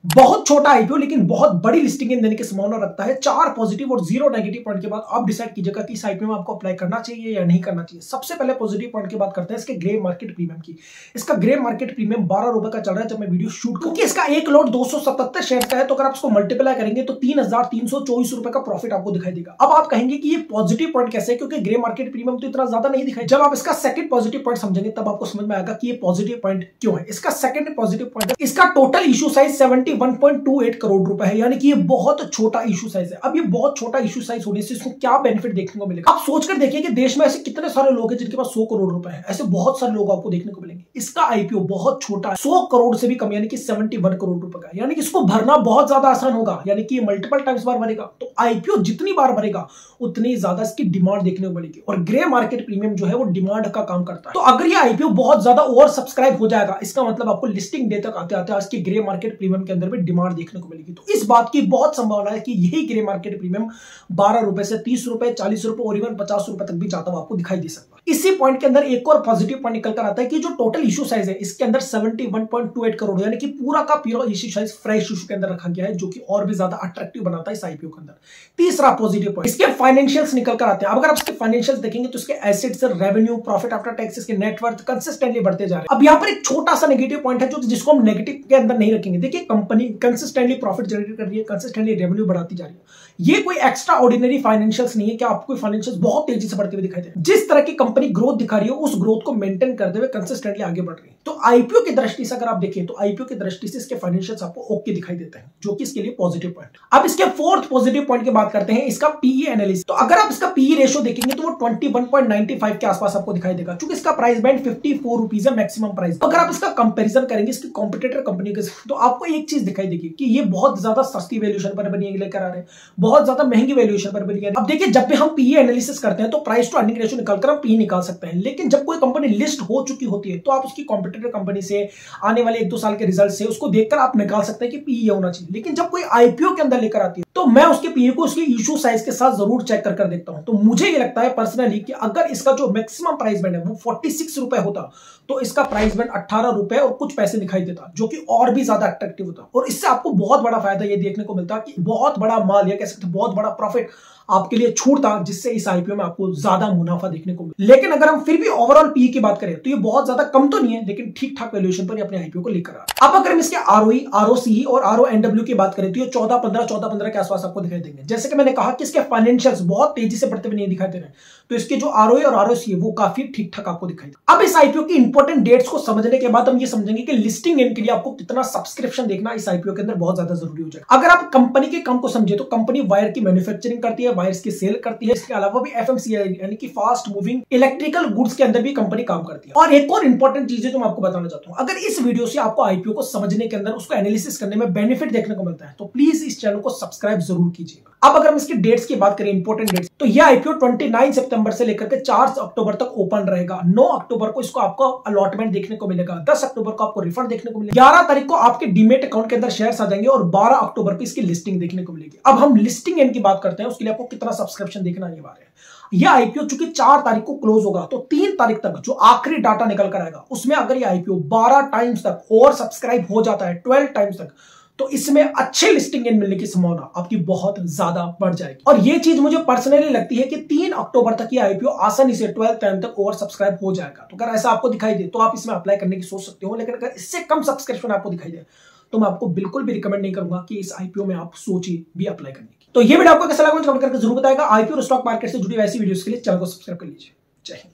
बहुत छोटा आईपीओ लेकिन बहुत बड़ी लिस्टिंग देने की संभावना रखता है। 4 पॉजिटिव और 0 नेगेटिव पॉइंट के बाद आप डिसाइड कीजिएगा कि इस आईपीओ में आपको अप्लाई करना चाहिए या नहीं करना चाहिए। सबसे पहले पॉजिटिव पॉइंट की बात करते हैं इसके ग्रे मार्केट प्रीमियम की। इसका ग्रे मार्केट प्रीमियम 12 रुपए का चल रहा है जब मैं वीडियो शूट, क्योंकि इसका एक लॉट 277 शेयर का है, तो अगर आप इसको मल्टीप्लाई करेंगे तो 3324 रुपए का प्रॉफिट आपको दिखाई देगा। अब आप कहेंगे कि ये पॉजिटिव पॉइंट कैसे है, क्योंकि ग्रे मार्केट प्रीमियम तो इतना ज्यादा नहीं दिखाई। जब आप इसका सेकंड पॉजिटिव पॉइंट समझेंगे तब आपको समझ में आएगा कि ये पॉजिटिव पॉइंट क्यों है। इसका सेकंड पॉजिटिव पॉइंट है इसका टोटल इशू साइज 71.28 करोड़ रुपए है, यानी कि ये बहुत छोटा इशू साइज है। अब ये बहुत छोटा इशू साइज होने से इसको क्या बेनिफिट देखने को मिलेगा, आप सोचकर देखिए कि देश में ऐसे कितने सारे लोग हैं जिनके पास 100 करोड़ रुपए है। ऐसे बहुत सारे लोग आपको देखने को मिलेंगे। इसका आईपीओ बहुत छोटा है, 100 करोड़ से भी कम, यानी कि 71 करोड़ रुपए का, यानी कि इसको भरना बहुत ज्यादा आसान होगा, यानी कि मल्टीपल टाइम्स बार भरेगा। तो आईपीओ जितनी बार भरेगा उतनी ज्यादा इसकी डिमांड देखने को मिलेगी, और ग्रे मार्केट प्रीमियम जो है वो डिमांड का काम करता है। तो अगर ये आईपीओ बहुत ज्यादा ओवर सब्सक्राइब हो जाएगा, इसका मतलब आपको लिस्टिंग डे तक आते आते इसकी ग्रे मार्केट प्रीमियम के अंदर भी डिमांड देखने को मिलेगी। तो इस बात की बहुत संभावना है कि यही ग्रे मार्केट प्रीमियम 12 रुपए से 30 रुपए, 40 रुपए और इवन 50 रुपए तक भी जाता हुआ आपको दिखाई दे सकता है। इसी पॉइंट के अंदर एक और पॉजिटिव पॉइंट निकल कर आता है कि जो टोटल इशू साइज है इसके अंदर 71.28 करोड़, यानी कि पूरा का पूरा इशू साइज फ्रेश इशू के अंदर रखा गया है, जो कि और भी ज्यादा अट्रैक्टिव बनाता है इस आईपीओ के अंदर। तीसरा पॉजिटिव पॉइंट इसके फाइनेंशियल्स निकल कर आते हैं। अब अगर आप इसके फाइनेंशियल्स देखेंगे तो इसके assets, revenue, profit after tax, इसके नेटवर्थ कंसिस्टेंटली बढ़ते जा रहे हैं। अब यहाँ पर एक छोटा सा नेगेटिव पॉइंट है जिसको हम नेगेटिव के अंदर नहीं रखेंगे। देखिए कंपनी कंसिस्टेंटली प्रॉफिट जनरेट कर रही है, कंसिस्टेंटली रेवेन्यू बढ़ाती जा रही है। ये कोई एक्स्ट्रा ऑर्डिनरी फाइनेंशियल्स नहीं है कि आपको फाइनेंशियल्स बहुत तेजी से बढ़ते हुए दिखाई दे। जिस तरह की कंपनी ग्रोथ दिखा रही है उस ग्रोथ को मेंटेन करते हुए कंसिस्टेंटली आगे बढ़ रही है। तो आईपीओ की दृष्टि से अगर आप देखें तो आईपीओ की दृष्टि से इसके फाइनेंशियल्स आपको ओके दिखाई देते हैं, जो कि इसके लिए पॉजिटिव पॉइंट। अब इसके फोर्थ पॉजिटिव पॉइंट की बात करते हैं इसका पीई एनालिसिस। तो अगर आप इसका पीई रेशियो देखेंगे तो वो 21.95 के आसपास आपको दिखाई देगा, क्योंकि इसका प्राइस बैंड 54 रुपीज है मैक्सिमम प्राइस। अगर आप इसका कंपेरिजन करेंगे इसकी कॉम्पिटिटर कंपनी के साथ तो आपको एक चीज दिखाई देगी कि ये बहुत ज्यादा सस्ती वैल्यूएशन पर बनी लेकर आ रहे हैं, बहुत ज्यादा महंगी वैल्यूएशन पर बनी है। अब देखिए जब भी हम पीई एनालिसिस करते हैं तो प्राइस टू अर्निंग रेशियो निकालकर हम पीई निकाल सकते हैं, लेकिन जब कोई कंपनी लिस्ट हो चुकी होती है तो आप उसकी कॉम्पिटिटर कंपनी से आने वाले 1-2 साल के रिजल्ट से उसको देखकर आप निकाल सकते हैं कि पीई होना चाहिए। लेकिन जब कोई आईपीओ के अंदर लेकर आती है तो मैं उसके पीई को उसके इशू साइज के साथ जरूर चेक कर देखता हूं। तो मुझे ये लगता है पर्सनली कि अगर इसका जो मैक्सिमम प्राइस बैंड है वो 46 रुपए होता तो इसका प्राइस बैंड 18 रुपए और कुछ पैसे दिखाई देता, जो कि और भी ज्यादा अट्रैक्टिव होता। और इससे आपको बहुत बड़ा फायदा ये देखने को मिलता कि बहुत बड़ा माल या कह सकते बहुत बड़ा प्रॉफिट आपके लिए छूटता, जिससे इस आईपीओ में आपको ज्यादा मुनाफा देखने को मिले। लेकिन अगर हम फिर भी ओवरऑल पीई की बात करें तो ये बहुत ज्यादा कम तो नहीं है, लेकिन ठीक ठाक वैल्यूएशन पर अपने आईपीओ को लेकर आ रहा है। अब अगर हम इसके आरओई, आरओसी और आरओएनडब्ल्यू की बात करें तो ये 14-15 के आसपास आपको दिखाई देंगे। जैसे कि मैंने कहा कि इसके फाइनेंशियल्स बहुत तेजी से बढ़ते हुए नहीं दिखाई दे रहे हैं, तो इसके जो आरओई और आरओसी है वो काफी ठीक ठाक आपको दिखाई दे। अब इस आईपीओ की इंपॉर्टेंट डेट्स को समझने के बाद हम ये समझेंगे कि लिस्टिंग एंड के लिए आपको कितना सब्सक्रिप्शन देखना इस आईपीओ के अंदर बहुत ज्यादा जरूरी हो जाएगा। अगर आप कंपनी के काम को समझे तो कंपनी वायर की मैन्युफैक्चरिंग करती है, वायर्स की सेल करती है। इसके अलावा भी एफएमसीजी यानी कि फास्ट मूविंग इलेक्ट्रिकल गुड्स के अंदर भी कंपनी काम करती है। और एक और इंपॉर्टेंट चीज है जो मैं आपको बताना चाहता हूं, अगर इस वीडियो से आपको आईपीओ को समझने के अंदर, उसको एनालिसिस करने में बेनिफिट देखने को मिलता है तो प्लीज इस चैनल को सब्सक्राइब जरूर कीजिएगा। अब अगर हम इसकी डेट्स की बात करें, इंपॉर्टेंट डेट्स, तो यह आईपीओ 29 सितंबर से लेकर के 4 अक्टूबर तक ओपन रहेगा। 9 अक्टूबर को इसको आपको अलॉटमेंट देखने को मिलेगा, 10 अक्टूबर को आपको रिफंड देखने को मिलेगा, 11 तारीख को आपके डीमेट अकाउंट के अंदर शेयर्स आ जाएंगे और 12 अक्टूबर को इसकी लिस्टिंग देखने को मिलेगी। अब हम लिस्टिंग एंड की बात करते हैं, उसके लिए आपको कितना सब्सक्रिप्शन देखना अनिवार्य है। यह आईपीओ चूंकि 4 तारीख को क्लोज होगा तो 3 तारीख तक जो आखिरी डाटा निकल कर आएगा उसमें अगर यह आईपीओ 12 टाइम्स तक ओवर सब्सक्राइब हो जाता है, 12 टाइम्स तक, तो इसमें अच्छे लिस्टिंग एंड मिलने की संभावना आपकी बहुत ज्यादा बढ़ जाएगी। और ये चीज मुझे पर्सनली लगती है कि 3 अक्टूबर तक ये आईपीओ आसानी से 12 टाइम तक ओवर सब्सक्राइब हो जाएगा। तो अगर ऐसा आपको दिखाई दे तो आप इसमें अप्लाई करने की सोच सकते हो, लेकिन अगर इससे कम सब्सक्रिप्शन आपको दिखाई दे तो मैं आपको बिल्कुल भी रिकमेंड नहीं करूंगा कि इस आईपीओ में आप सोचिए भी अप्लाई करने की। तो ये वीडियो आपको कैसा लगा मुझे कमेंट करके जरूर बताएगा। आईपीओ और स्टॉक मार्केट से जुड़ी वैसी वीडियोस के लिए चैनल को सब्सक्राइब कर लीजिए। जय हिंद।